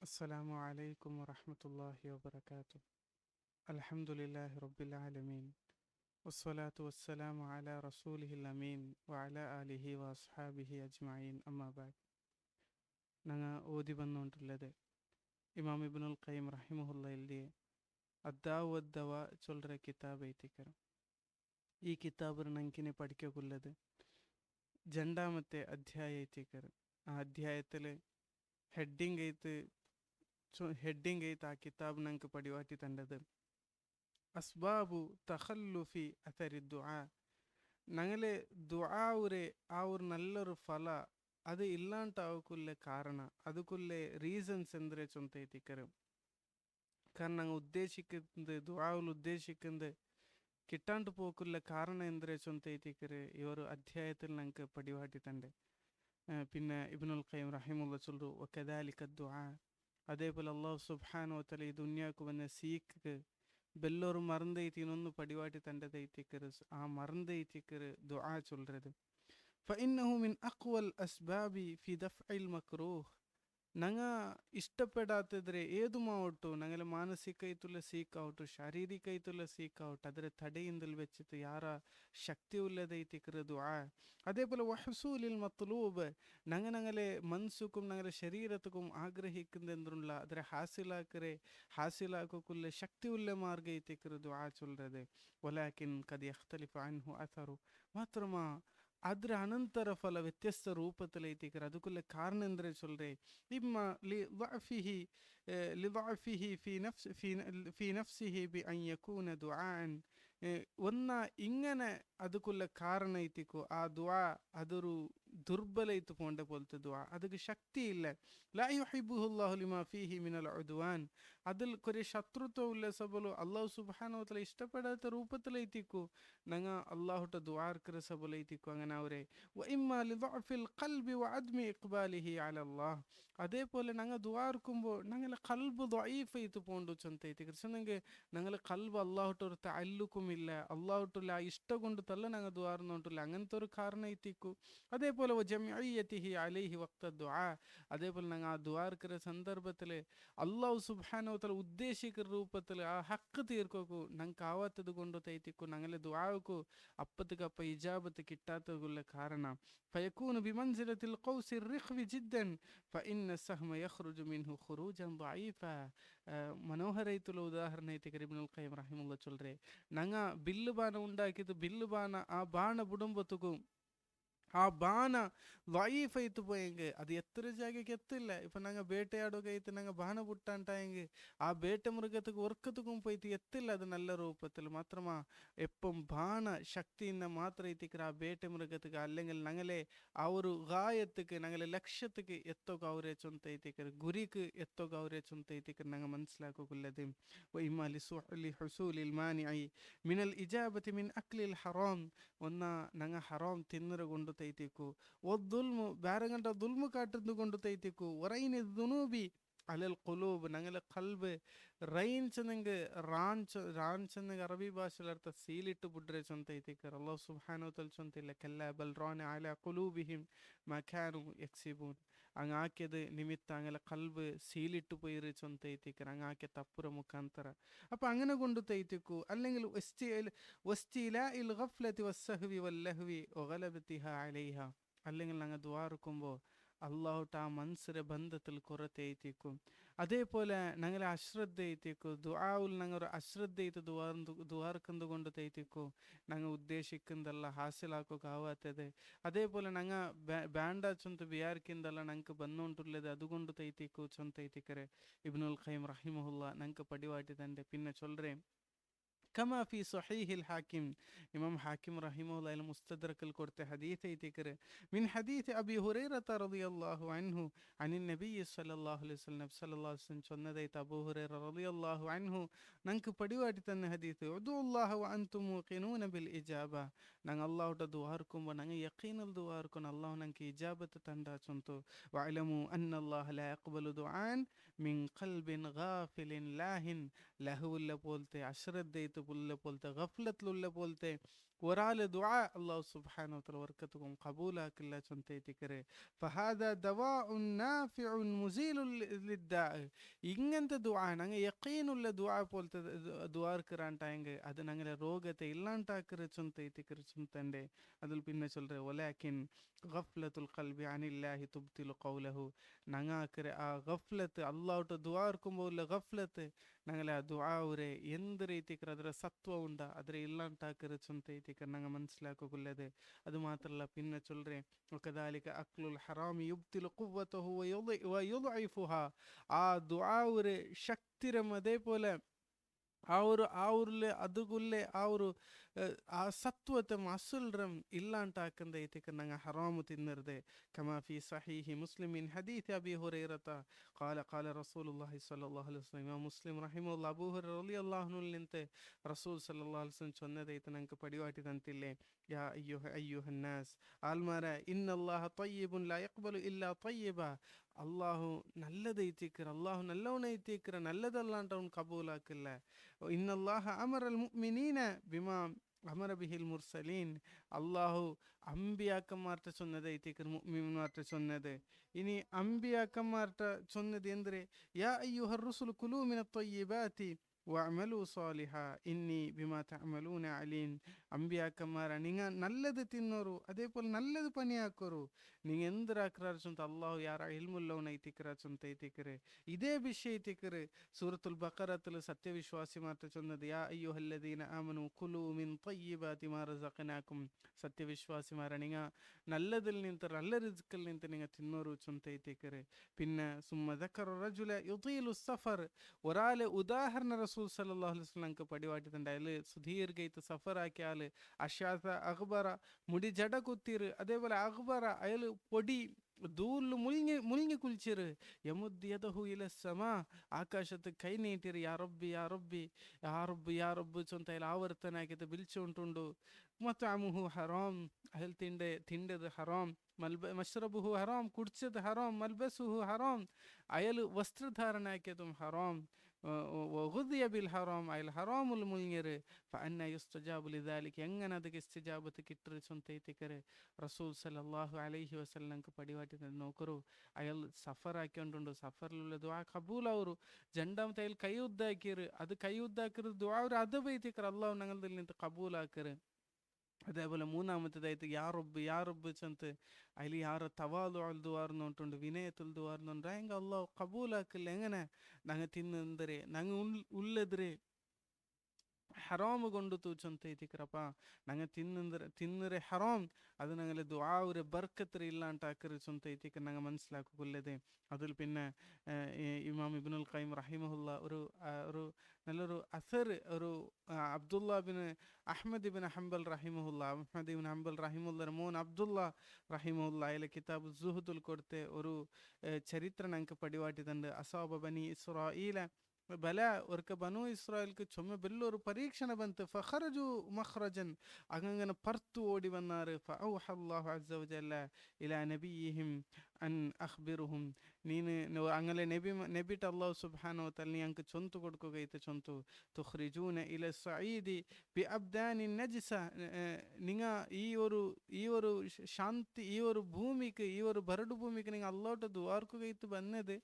السلام عليكم ورحمة الله وبركاته. الحمد لله رب العالمين والصلاة والسلام على رسوله الأمين وعلى آله وأصحابه أجمعين أما بعد. ഞങ്ങൾ ഓതി വന്നുകൊണ്ടുള്ളത് ഇമാം ഇബ്നുൽ ഖയ്യിം റഹിമഹുല്ല എഴുതിയ അദ്ദാവ് വദ്ദവ ചൊല്ലുற കിതാബ് ಐತಿಕರು. ಈ ಕಿತಾಬ್ ನಂಕಿനെ പഠിക്കുള്ളത് രണ്ടാമത്തെ അധ്യായ ಐತಿಕರು. ആ അധ്യായത്തിൽ ഹെഡിങ് ಐತೆ ಆ ಕಿತಾಬ್ ನಂಗೆ ಪಡಿವಾಟಿ ತಂಡದು അസ്ബാബു തഖല്ലുഫി അഥരി ദുആ. ഞങ്ങളെ ദുആവുരെ ആ ഒരു നല്ലൊരു ഫല അത് ഇല്ലാണ്ടാവക്കുള്ള കാರಣ ಅದಕ್ಕುlle ರೀಸನ್ಸ್ ಎಂದರೆ ಚೊಂತೈತಿಕರು. കാരണം ഞങ്ങൾ ഉദ്ദേശിക്കുന്നത് ദുആവുൽ ഉദ്ദേശിക്കുന്നത് കിട്ടാണ്ട് പോക്കുള്ള കാರಣ ಎಂದರೆ ചൊന്തೈತಿക്കര് ഈ ഒരു അധ്യായത്തിൽ ഞങ്ങൾക്ക് പടിവാട്ടി തണ്ട്. പിന്നെ ഇബ്നുൽ ഖയ്യിം റഹിമുള്ള ചൊല്ലു വകദാലിക ദുആ. അതേപോലെ അല്ലാഹു സുബ്ഹാനഹു വ തആല ഈ ദുനിയാക്ക് വന്ന സീക്ക് பெல்லோரும் மறந்தைத்தினொன்று படிவாட்டி தண்டதைத்திக்கிறது. ஆ மறந்தைத்திக்கிற துஆ சொல்றது. فإنه من أقوى الأسباب في دفع المكروه. ഞങ്ങൾ ഇഷ്ടപ്പെടാത്തದ್ರೆ ഏതു മാവട്ടു ഞങ്ങളെ മാനസികമായിട്ടുള്ള സീക്കാവട്ടു ശാരീരികമായിട്ടുള്ള സീക്കാവട്ടെ ಅದರ ತಡೆಯಿಂದಲ್ വെച്ചിട്ട് ಯಾರ ಶಕ್ತಿ ಉಳ್ಳದೈತಿಕ್ಕಿற ದುಆ. അതേപോലെ വഹസൂലിൽ മത്ലൂബ് ഞങ്ങളെ മനസ്സുക്കും ഞങ്ങളെ ശരീരത്തുക്കും ആഗ്രഹിക്കുന്നതെന്നുള്ള ಅದರ ഹാസിലാക്കുള്ള ശക്തിയുള്ള മാർഗ ಐತಿಕ್ಕಿற ದುആ ചൊല്ലുന്നത്. വലാകിൻ ഖദ് യഖ്തലിഫു അൻഹു അഥറു. മാത്രമാ ಅದರ ಅನಂತರ ಫಲ ವ್ಯತ್ಯಸ್ತ ರೂಪದಲ್ಲಿ ಐತಿಕರ ಅದಕ್ಕುಲ್ಲ ಕಾರಣ ಎಂದರೆ ಚೊಲ್ರೆ ಇಮ್ಮ ಲಿضعفಿಹಿ ಫಿ ನಫ್ಸಿಹಿ ಬಿ ಅನ್ ಯಕೂನ ದುಆನ್. ಒನ್ನ ಇಂಗನೆ ಅದಕ್ಕುಲ್ಲ ಕಾರಣ ಐತಿಕು ಆ ದುಆ ಅದರು ದುರ್ಬಲ ಇತ್ತು ಪೋಂಡೆ ಪೋಲ್ತ ದುಆ ಅದಕ್ಕೆ ಶಕ್ತಿ ಇಲ್ಲ. ಲಾ ಯುಹಿಬ್ಬುಹು ಅಲ್ಲಾಹು ಲಿಮಾ ಫೀಹಿ ಮಿನಲ್ ಉದ್ವಾನ್. അതിൽ കുറെ ശത്രുത്വ ഉള്ള സബലു അള്ളാഹു സുബ്ഹാനഹു വ തആല ഇഷ്ടപ്പെടാത്ത രൂപത്തിൽ ಐತಿಕು ഞങ്ങ അള്ളാഹുട്ട ദുആർക്കര സബല ಐತಿಕು അങ്ങനെ അവരെ വഇമ്മാ ലിضعഫിൽ ഖൽബി വഅദ്മി ഇഖ്ബാലിഹി അലല്ലാഹ്. അതേപോലെ ഞങ്ങൾ ദുആർക്കുമ്പോൾ ഞങ്ങളെ ഖൽബ് ضعീഫ് ആയിട്ട് പോണ്ടു ചൊന്ത ಐತಿಕರು. സൊന്നെങ്കിൽ ഞങ്ങളെ ഖൽബ് അള്ളാഹുട്ട ഒരു തഅല്ലുക്കും ഇല്ല അള്ളാഹുട്ടുള്ള ആ ഇഷ്ട കൊണ്ട് തല്ല ഞങ്ങൾ ദുആർന്നുകൊണ്ടില്ല അങ്ങനത്തെ ഒരു കാರಣ ಐತಿಕು. അതേപോലെ ജംഇയ്യതിഹി അലൈഹി വഖ്ത ദുആ. അതേപോലെ ഞങ്ങൾ ആ ദുആർക്കര സന്ദർഭത്തിൽ അള്ളാഹു സുബ്ഹാനഹു വ തആല ഉദ്ദേശിക്കുന്ന രൂപത്തിൽ ആ ഹക്ക് തീർക്കോക്കു ഞങ്ങൾക്ക് ആവാത്തത് കൊണ്ട് തൈತಿക്കു ഞങ്ങളെ ദുആവക്കു അപ്പത്തിക്കപ്പ ഇജാബത്ത് കിട്ടാത്തതുള്ള കാരണം ഫയകൂനു ബിമൻസിലത്തിൽ ഖൗസി റിഖ്വി ജിദ്ദൻ ഫഇന്ന സഹ്മ യഖ്റുജു മിൻഹു ഖുറൂജൻ ضعീഫ. മനോഹരമായിട്ടുള്ള ഉദാഹരണ ಐತಿಕರು ഇബ്നുൽ ഖയ്യിം റഹിമഹുല്ലാ ചൊല്ലുറെ. ഞങ്ങ ಬಿಲ್ಲು ಬಾಣ ഉണ്ടാക്കിയത് ಬಿಲ್ಲು ಬಾಣ ಆ ಬಾಣ ಬಿಡುಂಬತ್ತುಕು ಆ ಬಾಣ ضعೀಫ್ ಆಯ್ತು പോയെങ്കിൽ ಅದು ಎತ್ತರ ಜಾಗಕ್ಕೆ ಎತ್ತಿಲ್ಲ. ಇಪ್ಪ ನಂಗೆ ಬೇಟೆಯಾಡೋಕೈತು ನಂಗೆ ಬಾಣ ಬಿಟ್ಟಂಟಾയെങ്കിൽ ആ ಬೇಟೆ മൃഗத்துக்கு ഒർക്കത്തുക്കും പോയിട്ട് എത്തില്ല അത് നല്ല രൂപത്തിൽ മാത്രമാ എപ്പം ബാണ ശക്തിಯಿಂದ മാത്ര എത്തിക്കറ ആ ಬೇಟೆ മൃഗத்துக்கு അല്ലെങ്കിൽ ഞങ്ങളെ ആ ഒരു ഗായത്തുക്ക് ഞങ്ങളെ ലക്ഷ്യத்துக்கு എത്തോക അവരെ ചൊന്ത എത്തിക്കർ ഗുരിക്ക് എത്തോക അവരെ ചൊന്ത എത്തിക്കർ ഞങ്ങൾ മനസ്സിലാക്കുള്ളത്. وإما لحصول المانع من الإجابة من أكل الحرام. ഒന്ന ഞങ്ങൾ ഹറാം തിന്നറ കൊണ്ട് തൈത്തിക്കു ഒദ്ദുൽമു ಬೇರೆಗಂಟ ದುಲ್ಮು ಕಾಟದ್ದು ಕೊಂಡು ತೈತಿಕು ವರೈನಿ ದುನೂಬಿ അലൽ ഖുലൂബ് ഞങ്ങളെ ഖൽബ് റൈൻ ചെന്നെങ്കിൽ റാൻ ചെന്നെങ്കിൽ അറബി ഭാഷയിലർത്ഥ സീലിട്ട് ബുഡ്രെ ചൊന്തൈത്തിക്കർ അല്ലാഹു സുബ്ഹാനഹു വ തആല ചൊന്തില്ല കല്ല ബൽ റാന അലാ ഖുലൂബിഹിം മാ കാനൂ യക്സിബൂൻ. അങ്ങ് ആക്കിയത് നിമിത്ത അങ്ങനെ ഖൽബ് സീലിട്ട് പോയി ചൊന്തൈത്തിക്കർ അങ്ങ് ആക്കിയ തപ്പുര മുഖാന്തര. അപ്പം അങ്ങനെ കൊണ്ട് തൈത്തിക്കു അല്ലെങ്കിൽ വസ്തിലാഇൽ ഗഫ്ലതി വസ്സഹ്വി വല്ലഹ്വി വഗലബതിഹാ അലൈഹാ. അല്ലെങ്കിൽ ഞങ്ങൾ ദ്വാർക്കുമ്പോൾ അള്ളാഹുട്ട് ആ മനസ്സിലെ ബന്ധത്തിൽ കുറത്തെ ಐತಿಕು. അതേപോലെ ഞങ്ങളെ അശ്രദ്ധ ಐತಿಕು ദുആഉൽ ഞങ്ങൾ അശ്രദ്ധയിട്ട് ദ്വാർക്കുന്നത് കൊണ്ട് തൈത്തിക്കു ഞങ്ങൾ ഉദ്ദേശിക്കുന്നതല്ല ഹാസിലാക്കുക ആവാത്തത്. അതേപോലെ ഞങ്ങൾ ബാൻഡ ചൊന്ത വിചാരിക്കുന്നതല്ല ഞങ്ങൾക്ക് ಬಂದುಂಟುള്ളത് അതുകൊണ്ട് തൈത്തിക്കു ചൊന്തೈತಿಕರೆ ഇബ്നുൽ ഖയ്യിം റഹിമഹുല്ലാ ഞങ്ങൾക്ക് പടിവാട്ടി തന്റെ പിന്നെ ചൊല്ലുറേ كما في صحيح الحاكم. إمام حاكم رحمه الله المستدرك الكرت حديث يتكر من حديث أبي هريرة رضي الله عنه عن النبي صلى الله عليه وسلم شنديت أبو هريرة رضي الله عنه ننك بديوات تن حديث ادعوا الله وأنتم موقنون بالإجابة. نن الله تدواركم ونن يقين الدواركم الله ننك إجابة تندا شنتو. واعلموا أن الله لا يقبل دعاء من قلب غافل لاهن. ലഹുവുള്ള പോലത്തെ അശ്രദ്ധയത്ത് പുല്ല പോലത്തെ ഗഫ്ലത്തിലുള്ള പോലത്തെ ഒരാള് ദുആ അല്ലാഹു സുബ്ഹാനഹു വ തആല വർക്കത്തുക്കും ഖബൂലാക്കില്ല ചൊന്തൈതിക്കരെ ഫഹാദ ദവാഉൻ നാഫിഉൻ മുസീലുൽ ലിദ്ദാ. ഇങ്ങനത്തെ ദുആ ഞങ്ങൾ യഖീനുള്ള ദുആ പോലത്തെ ദുആർക്കിറാണ്ടായെങ്കിൽ അത് ഞങ്ങളെ രോഗത്തെ ഇല്ലാണ്ടാക്കിற ചൊന്തൈതിക്കര ചൊന്തൻ്റെ. അതിൽ പിന്നെ ചൊല്ലുற വലാക്കിൻ ഗഫ്ലത്തുൽ ഖൽബി അനില്ലാഹി തുബ്തിലു ഖൗലഹു. ഞങ്ങാക്കിற ആ ഗഫ്ലത്ത് അള്ളാഹുട്ട് ദുആ ഇർക്കുമ്പോൾ ഉള്ള ഗഫ്ലത്ത് ഞങ്ങളെ ആ ദുആ ಅವರೇ എന്ത് ರೀತಿಕರ ಅದರ ಸತ್ವ ಉಂಡ ಅದರ ಇಲ್ಲಾಂಟಾಕಿರ ಚೊಂತೈತಿಕರ ನಂಗೆ ಮನಸ್ಸಿಲಾಕೋಗುಲ್ಲದೆ. ಅದು ಮಾತ್ರಲ್ಲ ಪಿನ್ನ ಚೊಲ್ರೆ وكذلك أكل الحرام يبطل قوته ويضعفها. ಆ ದುಆ ಅವರೇ ಶಕ್ತಿರಮದೇ പോലെ ಅವ್ರಲ್ಲಿ അതുകൊല്ലേ ಆ ಸತ್ವತೆ ಅಸುಲ್ರಂ ಇಲ್ಲಾಂಟಾಕಂದ ಐತಿಕ ನಂಗೆ ಹರಾಮು ತಿನ್ನರ್ದೆ. ಕಮಾ ಫಿ ಸಹೀಹಿ ಮುಸ್ಲಿಮಿನ್ ಹದೀತ್ ಅಬಿ ಹುರೈರತ قال قال رسول الله صلى الله عليه وسلم. ಮುಸ್ಲಿಂ ರಹಿಮಹುಲ್ಲಾ ಅಬೂ ಹುರೈರ ರಲಿಯಲ್ಲಾಹು ಅನ್ಹು ನಿಂತೆ ರಸೂಲ್ ಸಲ್ಲಲ್ಲಾಹು ಅಲೈಹಿ ವಸಲ್ಲಂ ಚೊನ್ನದೈತ ನಂಗೆ ಪಡಿವಾಟಿದಂತಿಲ್ಲೆ. ಯಾ ಅಯ್ಯುಹನ್ ನಾಸ್ ಆಲ್ಮಾರ ಇನ್ನಲ್ಲಾಹ ತಯ್ಯಿಬುನ್ ಲಾ ಯಖ್ಬಲು ಇಲ್ಲಾ ತಯ್ಯಿಬ. അള്ളാഹു നല്ലതൈത്തിക്കറ, അള്ളാഹു നല്ലവനൈത്തിക്കറ, നല്ലതല്ലാണ്ട് അവൻ കബൂലാക്കില്ല. ഇന്നല്ലാഹ അമറൽ മുഅ്മിനീന ബിമാ അമറ ബിഹിൽ മുർസലീൻ. അള്ളാഹു അമ്പിയാക്കന്മാർട്ട ചൊന്നതൈത്തിക്കർ മുഅ്മിനീന്മാർട്ട ചൊന്നത്. ഇനി അമ്പിയാക്കന്മാർട്ട ചൊന്നത് എന്തിരെ? യാ അയ്യുഹർ റുസുൽ കുലൂ മിനത് ത്വയ്യിബാതി വഅമലു സാലിഹ ഇന്നി ബിമാ തഅമലൂന അലീം. അമ്പിയാക്കന്മാര നിങ്ങൾ നല്ലത് തിന്നോರು, അതേപോലെ നല്ലത് പണിയാക്കോರು. നിങ്ങൾ എന്തിരാക്രാർ ചൊಂತ അള്ളാഹു ಯಾರ ಇಲ್ಮುಲ್ಲವನೈತಿಕರ ಚೊಂತೈತಿಕರೆ. ಇದೇ ವಿಷಯ ಐತಿಕರೆ ಸೂರತುಲ್ ಬಕರತಲ್ ಸತ್ಯವಿಶ್ವಾಸಿ ಮಾತ್ರ ಚೊನ್ನದು ಯಾ ಅಯ್ಯುಹಲ್ಲದೀನ ಆಮನು ಕುಲು ಮಿನ್ ತಯ್ಯಿಬಾತಿ ಮಾ ರಜഖനാകും. സത്യവിശ്വാസിമാരെ നിങ്ങൾ നല്ലതിൽ നിന്നിട്ട് നല്ല റിസ്കിൽ നിന്നിട്ട് നിങ്ങൾ തിന്നോರು ചൊಂತೈತಿಕರೆ. പിന്നെ സുമ്മ ദക്കറ റജുല യുതീലു സഫർ. ഒരാളെ ഉദാഹരണ റസൂൽ സല്ലല്ലാഹു അലൈഹി വസല്ലം പടിവാട്ടിട്ടുണ്ട്. അതിൽ സുദീർഘയിട്ട് സഫർ ആക്കിയ ആള് അഷാസ അഖ്ബറ മുടി ജട കുത്തിര്, അതേപോലെ അഖ്ബറ അയാൾ പൊടി ಧೂಳು ಮುಳುಗಿ ಕುಲ್ಚಿರು. ಯಮುದ್ಯದಹು ಇಲ ಸಮ ಆಕಾಶದ ಕೈ ನೀಟಿರು. ಯಾರೊಬ್ಬಿ ಯಾರೊಬ್ಬಿ ಯಾರೊಬ್ಬಿ ಯಾರೊಬ್ಬು ಚೊಂತ ಇಲ್ಲಿ ಆವರ್ತನ ಆಗಿದ್ದು ಬಿಲ್ಚಿ ಉಂಟುಂಡು. ಮತ್ತು ಅಮುಹು ಹರಾಮ್ ಅಹಲ್ ತಿಂಡದ ಹರಾಮ್, ಮಶ್ರಬುಹು ಹರಾಮ್ ಕುಡ್ಚದ ಹರಾಮ್, ಮಲ್ಬಸುಹು ಹರಾಮ್ ಅಯಲು ವಸ್ತ್ರಧಾರಣ ಆಕ್ಯದು ಹರಾಮ್. وغذي بالحرام أي الحرام المنير فأنا يستجاب لذلك. എങ്ങനെ ಅದಕ್ಕೆ ഇസ്തിജാബത്ത് കിട്ടറ് ചൊന്തൈതിക്കരെ റസൂൽ സല്ലല്ലാഹു അലൈഹി വസല്ലംക്ക് പടിവാട്ടിട്ട് നോക്കರು. അയാൾ സഫർ ആക്കിക്കൊണ്ടുണ്ട്. സഫറിലുള്ള ദുആ കബൂൽ ಅವರು ജണ്ടാമത്തെ അയാൾ കൈ ഉദ്ദാക്കിറ്. അത് കൈ ഉദ്ദാക്കിറ് ദുആ ഒരു അതബൈതിക്കർ അള്ളാഹു ഞങ്ങളിൽ നിന്ന് കബൂൽ ആക്കറ്. അതേപോലെ മൂന്നാമത്തേതായിട്ട് യാറൊബ് ചൊന്ത് അതിൽ യാറ് തവാലു ದುವಾರ್ന്ന് ಉಂಟುಂಡು, ವಿನಯತುಲ್ ದುವಾರ್ന്ന് ಉಂಟು. ಹೆಂಗೆ ಅಲ್ಲಾಹು ಕಬೂಲಾಕಿಲ್ಲ. ಹೆಂಗನೆ ನಂಗೆ ತಿನ್ನಂದರೆ ನಂಗೆ ಉಳ್ಳದ್ರೆ ಹರಾಮು ಗೊಂಡು ತೂಚೊಂತೈತಿಕ್ರಪ್ಪ. ನಂಗೆ ತಿನ್ನರೆ ಹರಾಮ್ അത് ഞങ്ങളെ ദുആ ഒരു ബർക്കത്ത് ഇല്ലാണ്ടാക്കറ് ചൊന്തൈത്തിക്ക് ഞങ്ങൾ മനസ്സിലാക്കുകൊള്ളതെ. അതിൽ പിന്നെ ഇമാം ഇബ്നുൽ ഖയ്യിം റഹിമഹുല്ല ഒരു നല്ലൊരു അസർ ഒരു അബ്ദുള്ള ബിൻ അഹ്മദ് ഇബ്ൻ ഹംബൽ റഹിമഹുല്ല, അഹ്മദ് ഇബ്ൻ ഹംബൽ റഹിമുല്ലರ മോൻ അബ്ദുള്ള റഹിമഹുല്ല അതിലെ കിതാബ് സുഹുദുൽ കൊടുത്തെ ഒരു ചരിത്ര ഞങ്ങൾക്ക് പടിവാട്ടിട്ടുണ്ട്. അസാബ ബനി ഇസ്രാഈല ബല ഒരിക്കൽ ബനു ഇസ്രായേൽക്ക് ചുമ വലിയൊരു പരീക്ഷണ ബന്ത്. ഫഖറജു മഖ്റജൻ അങ്ങനെ പർത്തു ഓടി വന്നാറ്. ഫഔഹ അല്ലാഹു അസ്സ വജല്ല ഇലാ നബിയിഹിം അൻ അഖ്ബിറുഹും. നീന് അങ്ങനെ നബിട്ട് അല്ലാഹു സുബ്ഹാനഹു വ തആല നീ അങ്ക് ചൊന്തു കൊടുക്കുകയിത്തെ ചൊന്തു. തുഖ്രിജൂന ഇല സഈദി ബി അബ്ദാനി നജ്സ. നിങ്ങ ഈ ഒരു ശാന്തി ഈ ഒരു ഭൂമിക്ക് ഈ ഒരു ബരಡು ഭൂമിക്ക് നിങ്ങൾ അല്ലാഹുട്ട് ദുആർക്കുകയിത്ത് ബന്നത്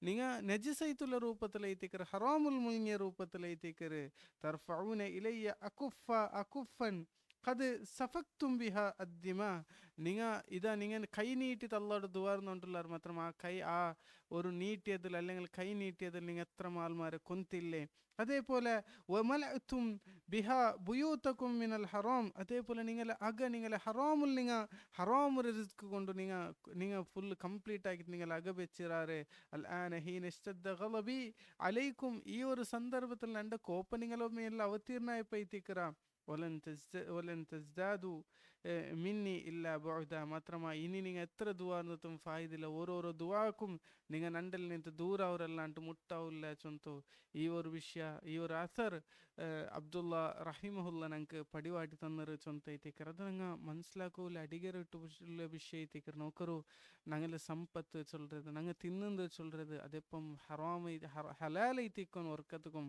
നിങ്ങ നജിസൈത്തുള്ള രൂപത്തിലൈത്തിക്കർ ഹറാമുൽ മുനിയ രൂപത്തിലൈത്തിക്കർ. തർഫഊന ഇലയ്യ അകുഫൻ ഖദ് സഫക്തും ബിഹ അദ്ദിമ. നിങ്ങൾ കൈ നീട്ടിട്ട് അല്ലാഹുടെ ദുആർന്നുകൊണ്ടുള്ളവർ മാത്രം ആ കൈ ആ ഒരു നീട്ടിയതിൽ അല്ലെങ്കിൽ കൈ നീട്ടിയതിൽ നിങ്ങൾ എത്ര ആൾമാരെ കൊന്നില്ലേ. അതേപോലെ വമലഅതും ബിഹ ബുയൂതകും മിനൽ ഹറാം. അതേപോലെ നിങ്ങളെ ഹറാമുൽ ഹറാം റിസ്ക് കൊണ്ട് നിങ്ങൾ ഫുൾ കംപ്ലീറ്റ് ആക്കിയിട്ട് നിങ്ങൾ അക വെച്ചിറാറ്. അൽ ആന ഹീന ഇസ്തദ്ദ ഗളബി അലൈക്കും. ഈ ഒരു സന്ദർഭത്തിൽ എൻ്റെ കോപ്പ നിങ്ങളൊന്നും അവതീർണായി പൈത്തിക്കറ. വലൻ തസ്ദാദു മിന്നി ഇല്ലാ ബുഅദ. മാത്രമായി ഇനി നിങ്ങൾ എത്ര ദുആർന്നിട്ടും ഫായിദില്ല. ഓരോരോ ദുആക്കും നിങ്ങൾ നണ്ടിൽ നിന്ന് ദൂര അവരല്ലാണ്ട് മുട്ടാവില്ല ചൊന്തു. ഈ ഒരു വിഷയ ഈ ഒരു അസർ അബ്ദുള്ള റഹിമഹുല്ല ഞങ്ങൾക്ക് പടിവാട്ടി തന്നൊരു ചൊന്തೈತಿಕರ. അത് ഞങ്ങൾ മനസ്സിലാക്കൂല അടികറിട്ടുള്ള വിഷയത്തിക്കർ നോക്കറു. ഞങ്ങളുടെ സമ്പത്ത് ചൊല്றது ഞങ്ങൾ തിന്നുന്നത് ചൊല്றது അതെപ്പം ഹറാമൈ ഹലാലൈത്തിക്കും ഒർക്കത്തുക്കും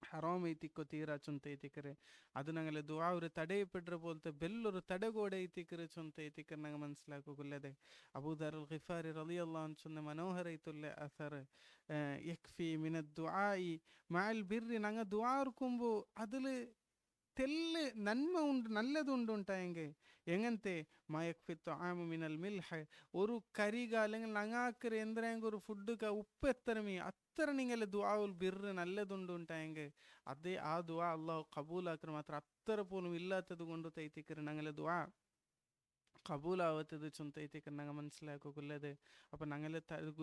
ഹറാം ಐತಿಕ್ಕೋ ತೀರಾ ಚೊಂತ ಐತಿಕರೆ ಅದು ನಂಗಲೆ ದುಆ ഒരു തടയപ്പെടുற പോലത്തെ ബെല്ലൊരു തടകോടെ ಐತಿക്കರೆ ചൊಂತ ಐತಿക്കರೆ ನಂಗೆ മനസ്സിലാക്കുകൊള്ളದೆ അബൂദർ അൽ ഖിഫാരി റളിയല്ലാഹു അൻഹു ചൊന്ന മനോഹരയിട്ടുള്ള അസർ യക്ഫി മിന ദുആഇ മഅൽ ബിർരി ನಂಗೆ ದುಆ ഇർക്കുമ്പോ അതില് തെല്ല് നന്മ ഉണ്ട് നല്ലതുണ്ട് ഉണ്ടായെങ്കിൽ എങ്ങനത്തെ മയക്ഫിത്ത് ആമു മിനൽ മിൽഹ ഒരു കരിക അല്ലെങ്കിൽ നങ്ങാക്കര എന്തിനെങ്കിൽ ഒരു ഫുഡ് ഉപ്പ് എത്തരമീ അത്ര നിങ്ങൾ ദുആഉൽ ബിർറ് നല്ലതുണ്ട് ഉണ്ടായെങ്കിൽ അതേ ആ ദുആ അള്ളാഹു കബൂലാക്കർ മാത്രം അത്ര പോലും ഇല്ലാത്തത് കൊണ്ട് തൈത്തിക്കർ ഞങ്ങളെ ദുആ കബൂലാവത്തത് ചൊന്തೈತಿಕ ನಂಗೆ മനസ്സിലാക്കുള്ളത് അപ്പം ഞങ്ങളെ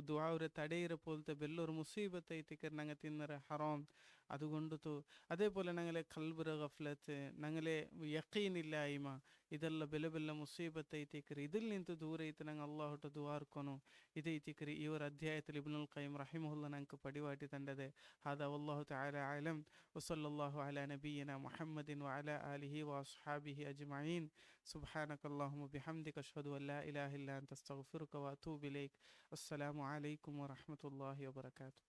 ദുആ ഒരു തടയിற പോലത്തെ ബെല്ലൊരു മുസീബത്ത് ಐತಿಕರ್ ഞങ്ങൾ തിന്നറ ഹറാം അതുകൊണ്ട് അതേപോലെ ഞങ്ങളെ കൽബിറ ഗഫ്ലത്ത് ഞങ്ങളെ യഖീനില്ലായ്മ ഇതെല്ലാം ಬೆಲೆ ಬೆಲ್ಲ മുസീബത്ത് ಐತಿಕರ್ ഇതിൽ നിന്ന് ദൂരെ ಐತಿ ഞങ്ങൾ അള്ളാഹുಟ ദുആർಕೊನು ಇದೈತಿಕರ್ ಈ ഒരു അധ്യായത്തിൽ ഇബ്നുൽ ഖയ്യിം റഹിമഹുല്ലാ ഞങ്ങൾക്ക് പടിവാട്ടി തണ്ടത് ഹാദാ വല്ലാഹു തആല അഅലം വസല്ലല്ലാഹു അലാ നബിയിന മുഹമ്മദിൻ വഅലാ ആലിഹി വഅസ്ഹാബിഹി അജ്മഈൻ സുബ്ഹാനകല്ലാഹുമ്മ ബിഹംദിക അഷ്ഹദു അൻ ലാ ഇലാഹ ഇല്ലാ അൻത അസ്തഗ്ഫിറുക വഅതൂബു ഇലൈക്. അസ്സലാമു അലൈക്കും വറഹ്മത്തുള്ളാഹി വബറകാതുഹു.